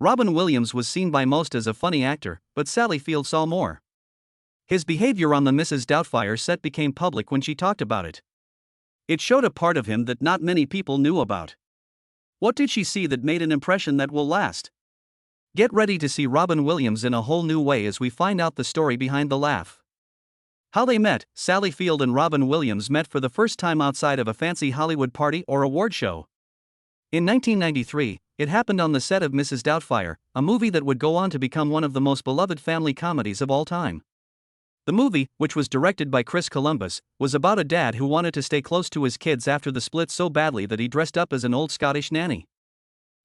Robin Williams was seen by most as a funny actor, but Sally Field saw more. His behavior on the Mrs. Doubtfire set became public when she talked about it. It showed a part of him that not many people knew about. What did she see that made an impression that will last? Get ready to see Robin Williams in a whole new way as we find out the story behind the laugh. How they met. Sally Field and Robin Williams met for the first time outside of a fancy Hollywood party or award show. In 1993, it happened on the set of Mrs. Doubtfire, a movie that would go on to become one of the most beloved family comedies of all time. The movie, which was directed by Chris Columbus, was about a dad who wanted to stay close to his kids after the split so badly that he dressed up as an old Scottish nanny.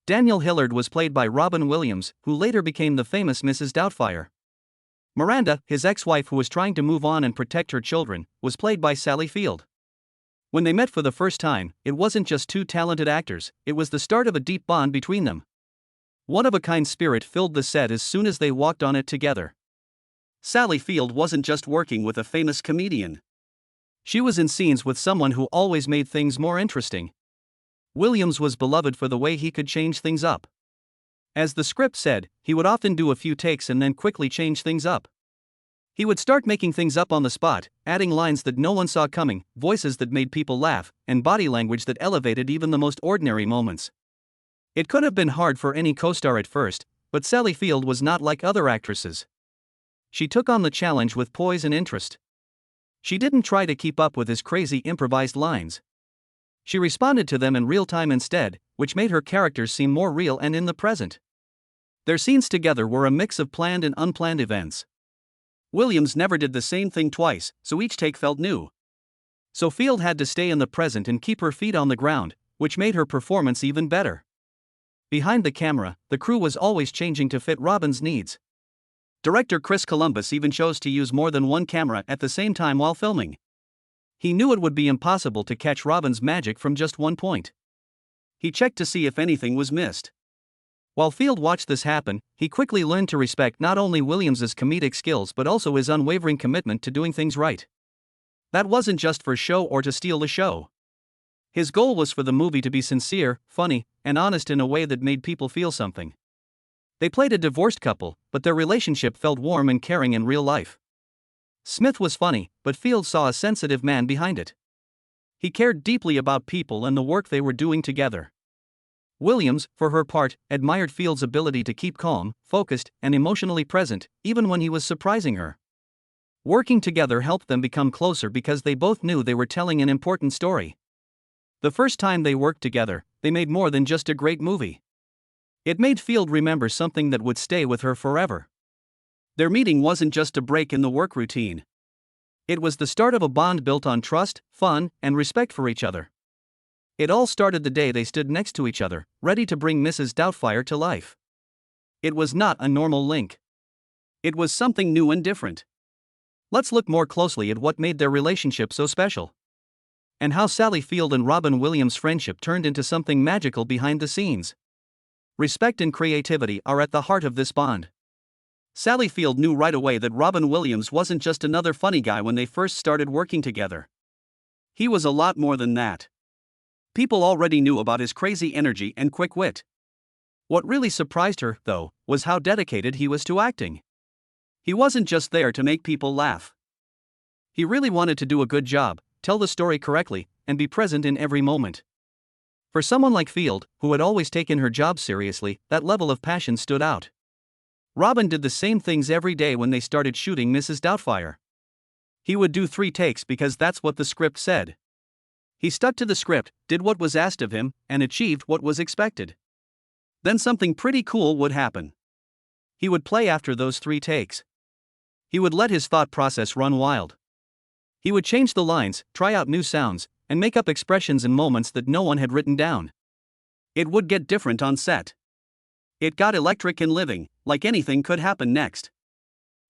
Daniel Hillard was played by Robin Williams, who later became the famous Mrs. Doubtfire. Miranda, his ex-wife who was trying to move on and protect her children, was played by Sally Field. When they met for the first time, it wasn't just two talented actors, it was the start of a deep bond between them. One-of-a-kind spirit filled the set as soon as they walked on it together. Sally Field wasn't just working with a famous comedian. She was in scenes with someone who always made things more interesting. Williams was beloved for the way he could change things up. As the script said, he would often do a few takes and then quickly change things up. He would start making things up on the spot, adding lines that no one saw coming, voices that made people laugh, and body language that elevated even the most ordinary moments. It could have been hard for any co-star at first, but Sally Field was not like other actresses. She took on the challenge with poise and interest. She didn't try to keep up with his crazy improvised lines. She responded to them in real time instead, which made her characters seem more real and in the present. Their scenes together were a mix of planned and unplanned events. Williams never did the same thing twice, so each take felt new. So Field had to stay in the present and keep her feet on the ground, which made her performance even better. Behind the camera, the crew was always changing to fit Robin's needs. Director Chris Columbus even chose to use more than one camera at the same time while filming. He knew it would be impossible to catch Robin's magic from just one point. He checked to see if anything was missed. While Field watched this happen, he quickly learned to respect not only Williams's comedic skills but also his unwavering commitment to doing things right. That wasn't just for show or to steal the show. His goal was for the movie to be sincere, funny, and honest in a way that made people feel something. They played a divorced couple, but their relationship felt warm and caring in real life. Smith was funny, but Field saw a sensitive man behind it. He cared deeply about people and the work they were doing together. Williams, for her part, admired Field's ability to keep calm, focused, and emotionally present, even when he was surprising her. Working together helped them become closer because they both knew they were telling an important story. The first time they worked together, they made more than just a great movie. It made Field remember something that would stay with her forever. Their meeting wasn't just a break in the work routine. It was the start of a bond built on trust, fun, and respect for each other. It all started the day they stood next to each other, ready to bring Mrs. Doubtfire to life. It was not a normal link. It was something new and different. Let's look more closely at what made their relationship so special. And how Sally Field and Robin Williams' friendship turned into something magical behind the scenes. Respect and creativity are at the heart of this bond. Sally Field knew right away that Robin Williams wasn't just another funny guy when they first started working together. He was a lot more than that. People already knew about his crazy energy and quick wit. What really surprised her, though, was how dedicated he was to acting. He wasn't just there to make people laugh. He really wanted to do a good job, tell the story correctly, and be present in every moment. For someone like Field, who had always taken her job seriously, that level of passion stood out. Robin did the same things every day when they started shooting Mrs. Doubtfire. He would do 3 takes because that's what the script said. He stuck to the script, did what was asked of him, and achieved what was expected. Then something pretty cool would happen. He would play after those 3 takes. He would let his thought process run wild. He would change the lines, try out new sounds, and make up expressions in moments that no one had written down. It would get different on set. It got electric and living, like anything could happen next.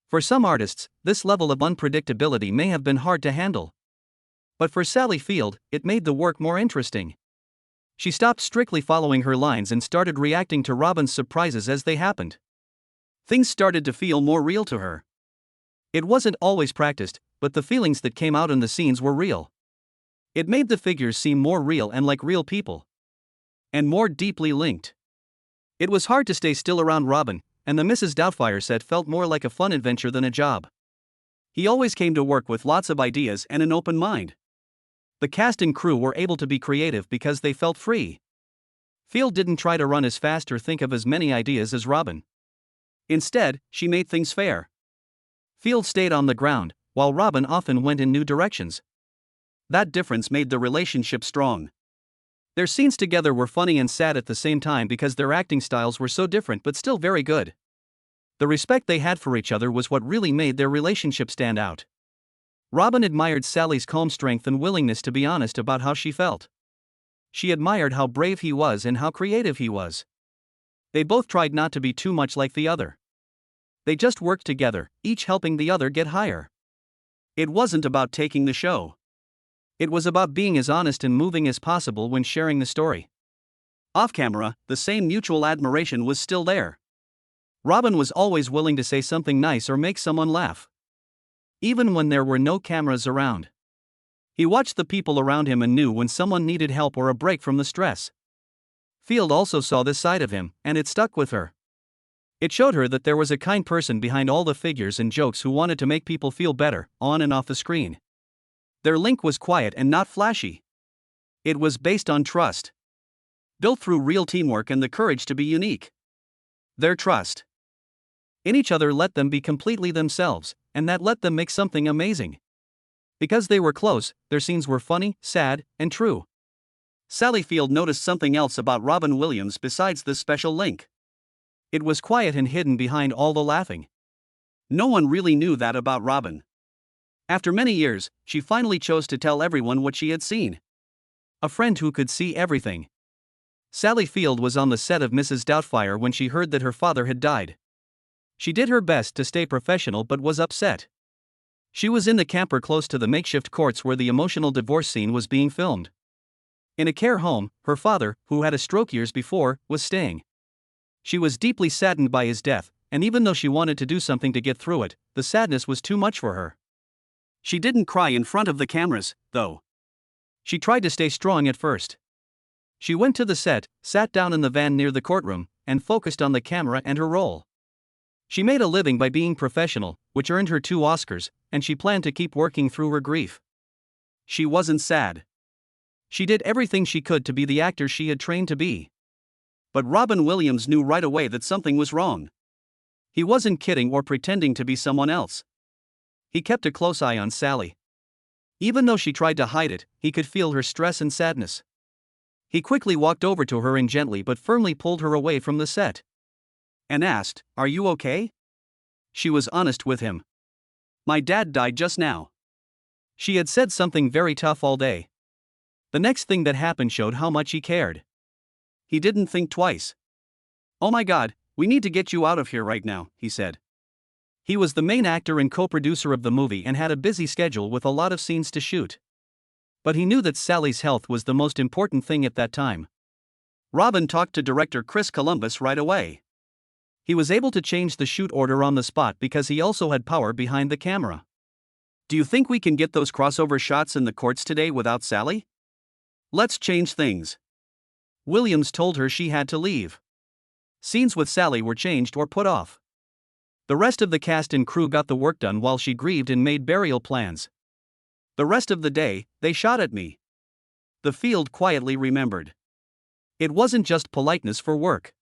For some artists, this level of unpredictability may have been hard to handle. But for Sally Field, it made the work more interesting. She stopped strictly following her lines and started reacting to Robin's surprises as they happened. Things started to feel more real to her. It wasn't always practiced, but the feelings that came out in the scenes were real. It made the figures seem more real and like real people. And more deeply linked. It was hard to stay still around Robin, and the Mrs. Doubtfire set felt more like a fun adventure than a job. He always came to work with lots of ideas and an open mind. The cast and crew were able to be creative because they felt free. Field didn't try to run as fast or think of as many ideas as Robin. Instead, she made things fair. Field stayed on the ground, while Robin often went in new directions. That difference made the relationship strong. Their scenes together were funny and sad at the same time because their acting styles were so different but still very good. The respect they had for each other was what really made their relationship stand out. Robin admired Sally's calm strength and willingness to be honest about how she felt. She admired how brave he was and how creative he was. They both tried not to be too much like the other. They just worked together, each helping the other get higher. It wasn't about taking the show. It was about being as honest and moving as possible when sharing the story. Off camera, the same mutual admiration was still there. Robin was always willing to say something nice or make someone laugh. Even when there were no cameras around. He watched the people around him and knew when someone needed help or a break from the stress. Field also saw this side of him, and it stuck with her. It showed her that there was a kind person behind all the figures and jokes who wanted to make people feel better, on and off the screen. Their link was quiet and not flashy. It was based on trust. Built through real teamwork and the courage to be unique. Their trust in each other let them be completely themselves, and that let them make something amazing. Because they were close, their scenes were funny, sad, and true. Sally Field noticed something else about Robin Williams besides this special link. It was quiet and hidden behind all the laughing. No one really knew that about Robin. After many years, she finally chose to tell everyone what she had seen. A friend who could see everything. Sally Field was on the set of Mrs. Doubtfire when she heard that her father had died. She did her best to stay professional but was upset. She was in the camper close to the makeshift courts where the emotional divorce scene was being filmed. In a care home, her father, who had a stroke years before, was staying. She was deeply saddened by his death, and even though she wanted to do something to get through it, the sadness was too much for her. She didn't cry in front of the cameras, though. She tried to stay strong at first. She went to the set, sat down in the van near the courtroom, and focused on the camera and her role. She made a living by being professional, which earned her 2 Oscars, and she planned to keep working through her grief. She wasn't sad. She did everything she could to be the actor she had trained to be. But Robin Williams knew right away that something was wrong. He wasn't kidding or pretending to be someone else. He kept a close eye on Sally. Even though she tried to hide it, he could feel her stress and sadness. He quickly walked over to her and gently but firmly pulled her away from the set. And asked, "Are you okay?" She was honest with him. "My dad died just now." She had said something very tough all day. The next thing that happened showed how much he cared. He didn't think twice. "Oh my God, we need to get you out of here right now," he said. He was the main actor and co-producer of the movie and had a busy schedule with a lot of scenes to shoot. But he knew that Sally's health was the most important thing at that time. Robin talked to director Chris Columbus right away. He was able to change the shoot order on the spot because he also had power behind the camera. "Do you think we can get those crossover shots in the courts today without Sally? Let's change things." Williams told her she had to leave. Scenes with Sally were changed or put off. The rest of the cast and crew got the work done while she grieved and made burial plans. "The rest of the day, they shot at me," the Field quietly remembered. It wasn't just politeness for work.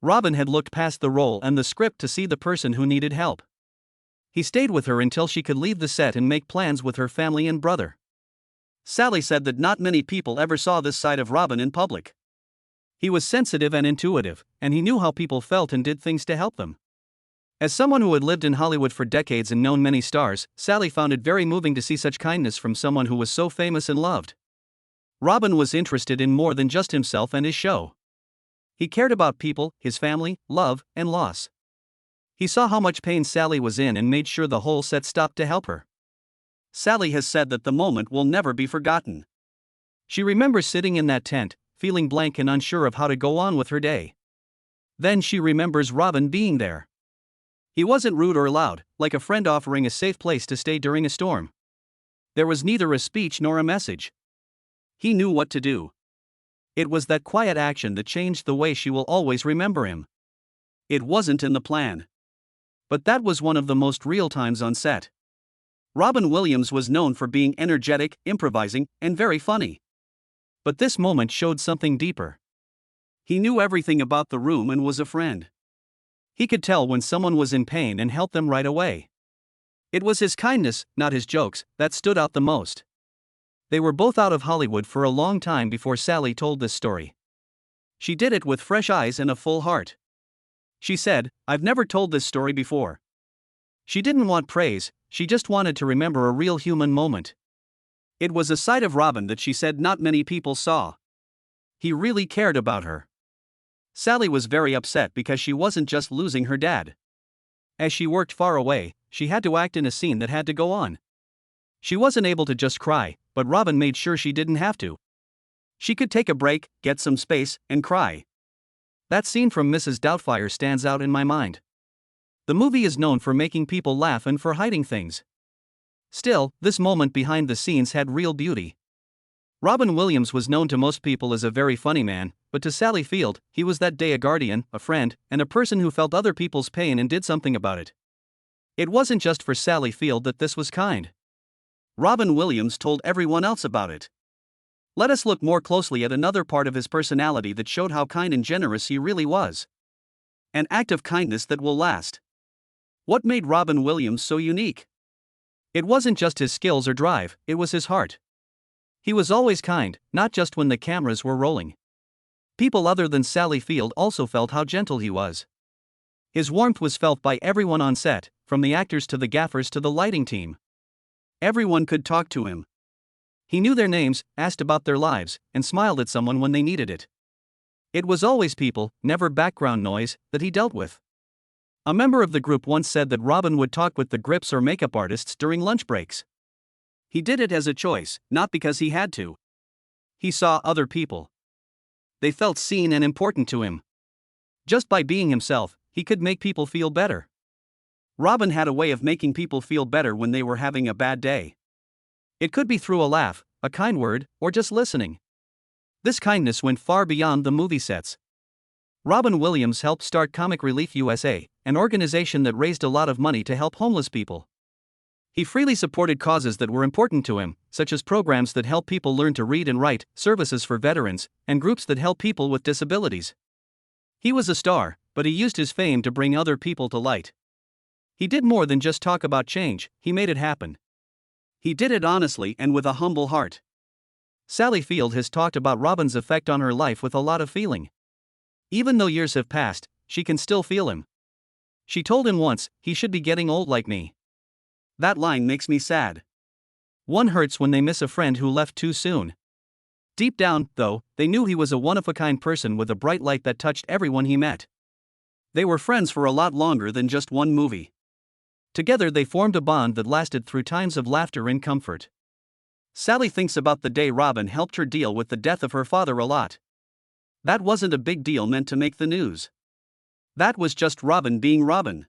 Robin had looked past the role and the script to see the person who needed help. He stayed with her until she could leave the set and make plans with her family and brother. Sally said that not many people ever saw this side of Robin in public. He was sensitive and intuitive, and he knew how people felt and did things to help them. As someone who had lived in Hollywood for decades and known many stars, Sally found it very moving to see such kindness from someone who was so famous and loved. Robin was interested in more than just himself and his show. He cared about people, his family, love, and loss. He saw how much pain Sally was in and made sure the whole set stopped to help her. Sally has said that the moment will never be forgotten. She remembers sitting in that tent, feeling blank and unsure of how to go on with her day. Then she remembers Robin being there. He wasn't rude or loud, like a friend offering a safe place to stay during a storm. There was neither a speech nor a message. He knew what to do. It was that quiet action that changed the way she will always remember him. It wasn't in the plan. But that was one of the most real times on set. Robin Williams was known for being energetic, improvising, and very funny. But this moment showed something deeper. He knew everything about the room and was a friend. He could tell when someone was in pain and help them right away. It was his kindness, not his jokes, that stood out the most. They were both out of Hollywood for a long time before Sally told this story. She did it with fresh eyes and a full heart. She said, "I've never told this story before." She didn't want praise, she just wanted to remember a real human moment. It was a side of Robin that she said not many people saw. He really cared about her. Sally was very upset because she wasn't just losing her dad. As she worked far away, she had to act in a scene that had to go on. She wasn't able to just cry, but Robin made sure she didn't have to. She could take a break, get some space, and cry. That scene from Mrs. Doubtfire stands out in my mind. The movie is known for making people laugh and for hiding things. Still, this moment behind the scenes had real beauty. Robin Williams was known to most people as a very funny man, but to Sally Field, he was that day a guardian, a friend, and a person who felt other people's pain and did something about it. It wasn't just for Sally Field that this was kind. Robin Williams told everyone else about it. Let us look more closely at another part of his personality that showed how kind and generous he really was. An act of kindness that will last. What made Robin Williams so unique? It wasn't just his skills or drive, it was his heart. He was always kind, not just when the cameras were rolling. People other than Sally Field also felt how gentle he was. His warmth was felt by everyone on set, from the actors to the gaffers to the lighting team. Everyone could talk to him. He knew their names, asked about their lives, and smiled at someone when they needed it. It was always people, never background noise, that he dealt with. A member of the group once said that Robin would talk with the grips or makeup artists during lunch breaks. He did it as a choice, not because he had to. He saw other people. They felt seen and important to him. Just by being himself, he could make people feel better. Robin had a way of making people feel better when they were having a bad day. It could be through a laugh, a kind word, or just listening. This kindness went far beyond the movie sets. Robin Williams helped start Comic Relief USA, an organization that raised a lot of money to help homeless people. He freely supported causes that were important to him, such as programs that help people learn to read and write, services for veterans, and groups that help people with disabilities. He was a star, but he used his fame to bring other people to light. He did more than just talk about change, he made it happen. He did it honestly and with a humble heart. Sally Field has talked about Robin's effect on her life with a lot of feeling. Even though years have passed, she can still feel him. She told him once, "He should be getting old like me." That line makes me sad. One hurts when they miss a friend who left too soon. Deep down, though, they knew he was a one-of-a-kind person with a bright light that touched everyone he met. They were friends for a lot longer than just one movie. Together they formed a bond that lasted through times of laughter and comfort. Sally thinks about the day Robin helped her deal with the death of her father a lot. That wasn't a big deal meant to make the news. That was just Robin being Robin.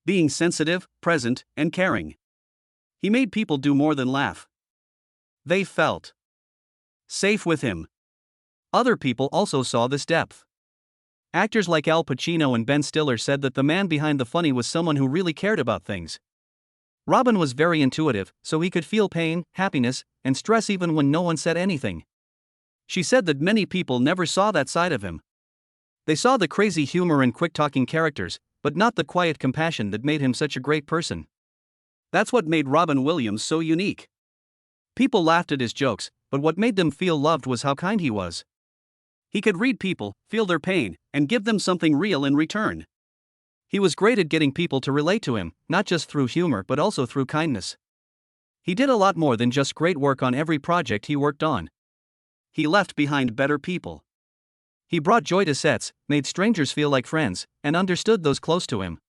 Being sensitive, present, and caring. He made people do more than laugh. They felt safe with him. Other people also saw this depth. Actors like Al Pacino and Ben Stiller said that the man behind the funny was someone who really cared about things. Robin was very intuitive, so he could feel pain, happiness, and stress even when no one said anything. She said that many people never saw that side of him. They saw the crazy humor and quick-talking characters, but not the quiet compassion that made him such a great person. That's what made Robin Williams so unique. People laughed at his jokes, but what made them feel loved was how kind he was. He could read people, feel their pain, and give them something real in return. He was great at getting people to relate to him, not just through humor but also through kindness. He did a lot more than just great work on every project he worked on. He left behind better people. He brought joy to sets, made strangers feel like friends, and understood those close to him.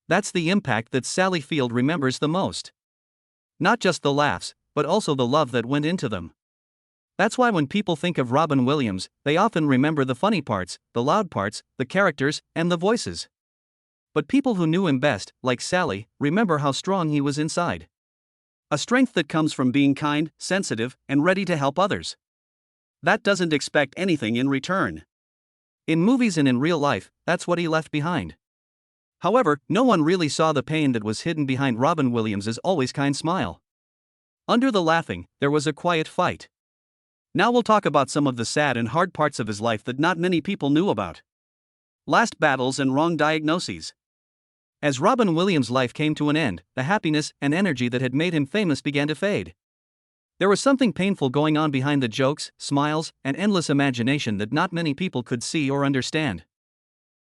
That's the impact that Sally Field remembers the most. Not just the laughs, but also the love that went into them. That's why when people think of Robin Williams, they often remember the funny parts, the loud parts, the characters, and the voices. But people who knew him best, like Sally, remember how strong he was inside. A strength that comes from being kind, sensitive, and ready to help others. that doesn't expect anything in return. In movies and in real life, that's what he left behind. However, no one really saw the pain that was hidden behind Robin Williams' always kind smile. Under the laughing, there was a quiet fight. Now we'll talk about some of the sad and hard parts of his life that not many people knew about. Last battles and wrong diagnoses. As Robin Williams' life came to an end, the happiness and energy that had made him famous began to fade. There was something painful going on behind the jokes, smiles, and endless imagination that not many people could see or understand.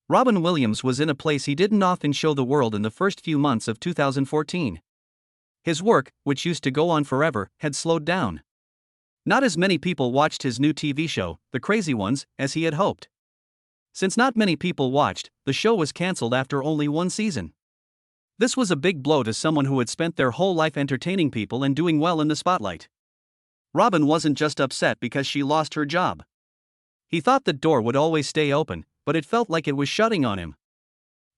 Robin Williams was in a place he didn't often show the world in the first few months of 2014. His work, which used to go on forever, had slowed down. Not as many people watched his new TV show, The Crazy Ones, as he had hoped. Since not many people watched, the show was cancelled after only one season. This was a big blow to someone who had spent their whole life entertaining people and doing well in the spotlight. Robin wasn't just upset because she lost her job. He thought the door would always stay open, but it felt like it was shutting on him.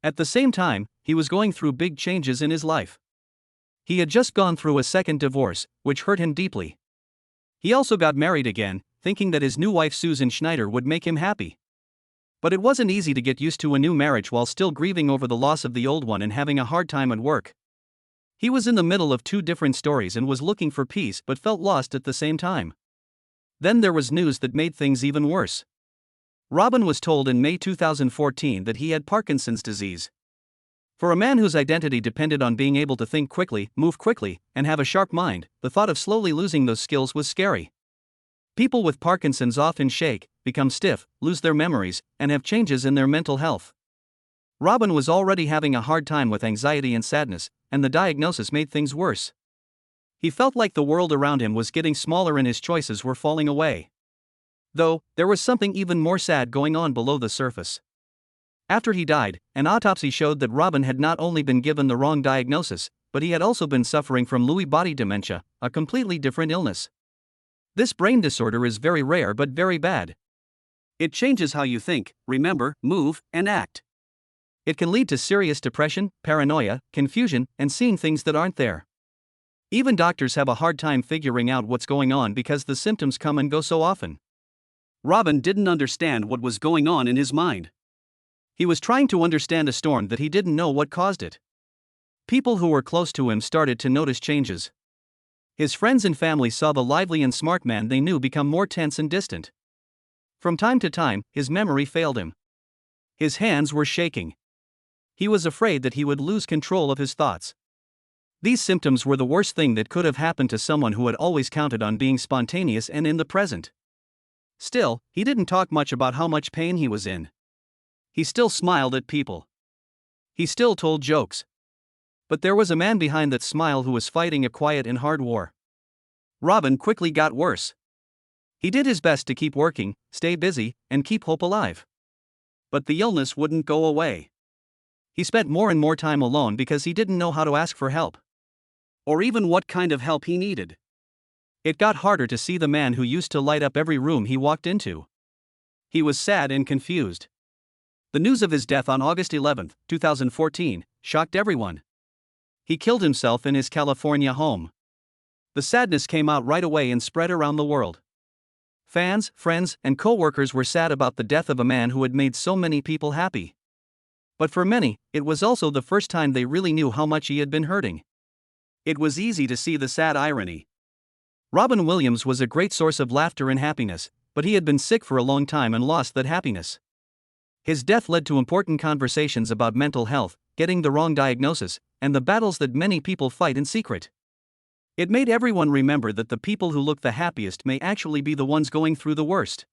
At the same time, he was going through big changes in his life. He had just gone through a second divorce, which hurt him deeply. He also got married again, thinking that his new wife Susan Schneider would make him happy. But it wasn't easy to get used to a new marriage while still grieving over the loss of the old one and having a hard time at work. He was in the middle of two different stories and was looking for peace but felt lost at the same time. Then there was news that made things even worse. Robin was told in May 2014 that he had Parkinson's disease. For a man whose identity depended on being able to think quickly, move quickly, and have a sharp mind, the thought of slowly losing those skills was scary. People with Parkinson's often shake, become stiff, lose their memories, and have changes in their mental health. Robin was already having a hard time with anxiety and sadness, and the diagnosis made things worse. He felt like the world around him was getting smaller and his choices were falling away. Though, there was something even more sad going on below the surface. After he died, an autopsy showed that Robin had not only been given the wrong diagnosis, but he had also been suffering from Lewy body dementia, a completely different illness. This brain disorder is very rare but very bad. It changes how you think, remember, move, and act. It can lead to serious depression, paranoia, confusion, and seeing things that aren't there. Even doctors have a hard time figuring out what's going on because the symptoms come and go so often. Robin didn't understand what was going on in his mind. He was trying to understand a storm that he didn't know what caused it. People who were close to him started to notice changes. His friends and family saw the lively and smart man they knew become more tense and distant. From time to time, his memory failed him. His hands were shaking. He was afraid that he would lose control of his thoughts. These symptoms were the worst thing that could have happened to someone who had always counted on being spontaneous and in the present. Still, he didn't talk much about how much pain he was in. He still smiled at people. He still told jokes. But there was a man behind that smile who was fighting a quiet and hard war. Robin quickly got worse. He did his best to keep working, stay busy, and keep hope alive. But the illness wouldn't go away. He spent more and more time alone because he didn't know how to ask for help. Or even what kind of help he needed. It got harder to see the man who used to light up every room he walked into. He was sad and confused. The news of his death on August 11, 2014, shocked everyone. He killed himself in his California home. The sadness came out right away and spread around the world. Fans, friends, and co-workers were sad about the death of a man who had made so many people happy. But for many, it was also the first time they really knew how much he had been hurting. It was easy to see the sad irony. Robin Williams was a great source of laughter and happiness, but he had been sick for a long time and lost that happiness. His death led to important conversations about mental health, getting the wrong diagnosis, and the battles that many people fight in secret. It made everyone remember that the people who look the happiest may actually be the ones going through the worst.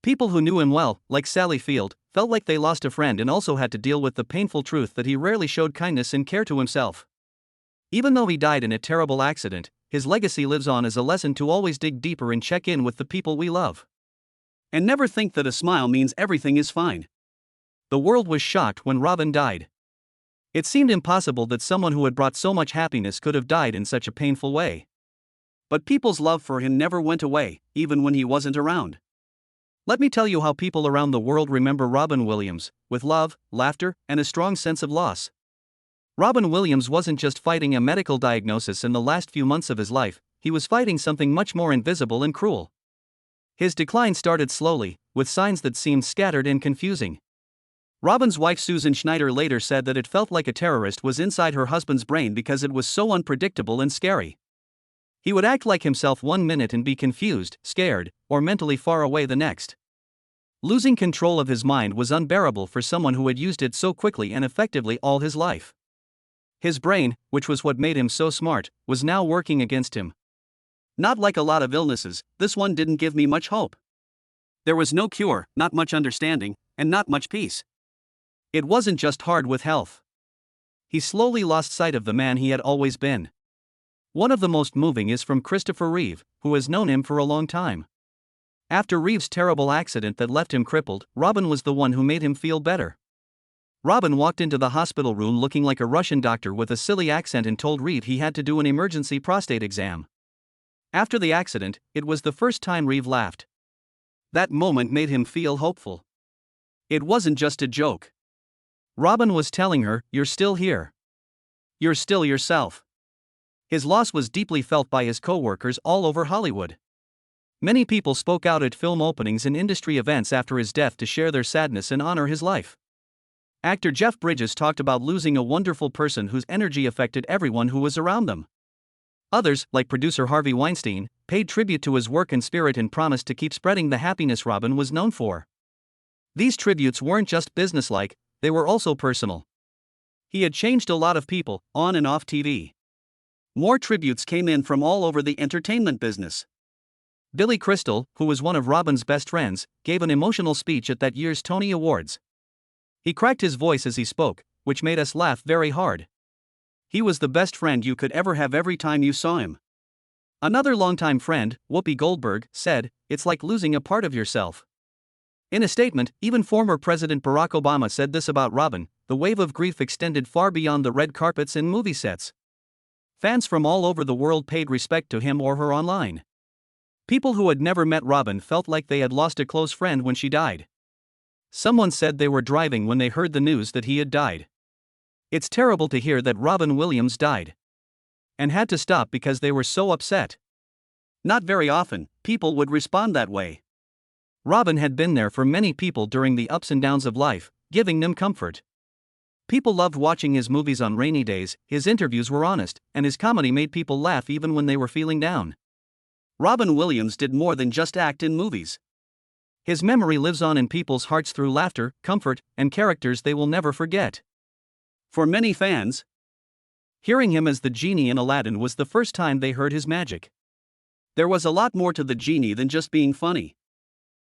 People who knew him well, like Sally Field, felt like they lost a friend and also had to deal with the painful truth that he rarely showed kindness and care to himself. Even though he died in a terrible accident, his legacy lives on as a lesson to always dig deeper and check in with the people we love. And never think that a smile means everything is fine. The world was shocked when Robin died. It seemed impossible that someone who had brought so much happiness could have died in such a painful way. But people's love for him never went away, even when he wasn't around. Let me tell you how people around the world remember Robin Williams, with love, laughter, and a strong sense of loss. Robin Williams wasn't just fighting a medical diagnosis in the last few months of his life, he was fighting something much more invisible and cruel. His decline started slowly, with signs that seemed scattered and confusing. Robin's wife Susan Schneider later said that it felt like a terrorist was inside her husband's brain because it was so unpredictable and scary. He would act like himself one minute and be confused, scared, or mentally far away the next. Losing control of his mind was unbearable for someone who had used it so quickly and effectively all his life. His brain, which was what made him so smart, was now working against him. Not like a lot of illnesses, this one didn't give me much hope. There was no cure, not much understanding, and not much peace. It wasn't just hard with health. He slowly lost sight of the man he had always been. One of the most moving is from Christopher Reeve, who has known him for a long time. After Reeve's terrible accident that left him crippled, Robin was the one who made him feel better. Robin walked into the hospital room looking like a Russian doctor with a silly accent and told Reeve he had to do an emergency prostate exam. After the accident, it was the first time Reeve laughed. That moment made him feel hopeful. It wasn't just a joke. Robin was telling her, "You're still here. You're still yourself." His loss was deeply felt by his co-workers all over Hollywood. Many people spoke out at film openings and industry events after his death to share their sadness and honor his life. Actor Jeff Bridges talked about losing a wonderful person whose energy affected everyone who was around them. Others, like producer Harvey Weinstein, paid tribute to his work and spirit and promised to keep spreading the happiness Robin was known for. These tributes weren't just businesslike, they were also personal. He had changed a lot of people, on and off TV. More tributes came in from all over the entertainment business. Billy Crystal, who was one of Robin's best friends, gave an emotional speech at that year's Tony Awards. He cracked his voice as he spoke, which made us laugh very hard. He was the best friend you could ever have every time you saw him. Another longtime friend, Whoopi Goldberg, said, "It's like losing a part of yourself." In a statement, even former President Barack Obama said this about Robin: "The wave of grief extended far beyond the red carpets and movie sets." Fans from all over the world paid respect to him or her online. People who had never met Robin felt like they had lost a close friend when she died. Someone said they were driving when they heard the news that he had died. It's terrible to hear that Robin Williams died. And had to stop because they were so upset. Not very often, people would respond that way. Robin had been there for many people during the ups and downs of life, giving them comfort. People loved watching his movies on rainy days, his interviews were honest, and his comedy made people laugh even when they were feeling down. Robin Williams did more than just act in movies. His memory lives on in people's hearts through laughter, comfort, and characters they will never forget. For many fans, hearing him as the genie in Aladdin was the first time they heard his magic. There was a lot more to the genie than just being funny.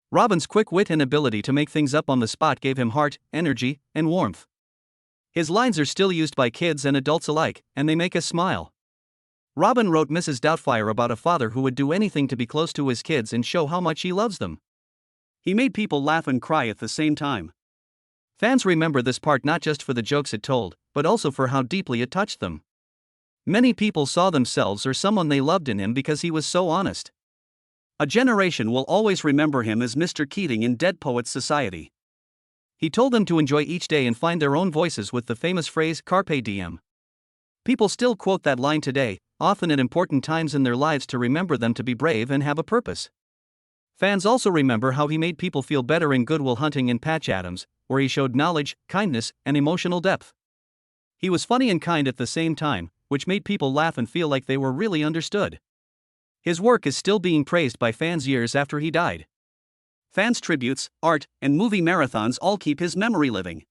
Robin's quick wit and ability to make things up on the spot gave him heart, energy, and warmth. His lines are still used by kids and adults alike, and they make us smile. Robin wrote Mrs. Doubtfire about a father who would do anything to be close to his kids and show how much he loves them. He made people laugh and cry at the same time. Fans remember this part not just for the jokes it told, but also for how deeply it touched them. Many people saw themselves or someone they loved in him because he was so honest. A generation will always remember him as Mr. Keating in Dead Poets Society. He told them to enjoy each day and find their own voices with the famous phrase "Carpe diem." People still quote that line today, often at important times in their lives to remember them to be brave and have a purpose. Fans also remember how he made people feel better in Good Will Hunting and Patch Adams, where he showed knowledge, kindness, and emotional depth. He was funny and kind at the same time, which made people laugh and feel like they were really understood. His work is still being praised by fans years after he died. Fans' tributes, art, and movie marathons all keep his memory living.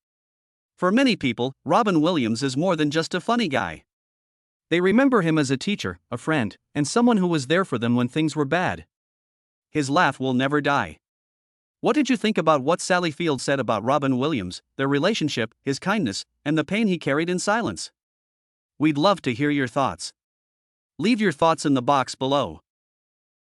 For many people, Robin Williams is more than just a funny guy. They remember him as a teacher, a friend, and someone who was there for them when things were bad. His laugh will never die. What did you think about what Sally Field said about Robin Williams, their relationship, his kindness, and the pain he carried in silence? We'd love to hear your thoughts. Leave your thoughts in the box below.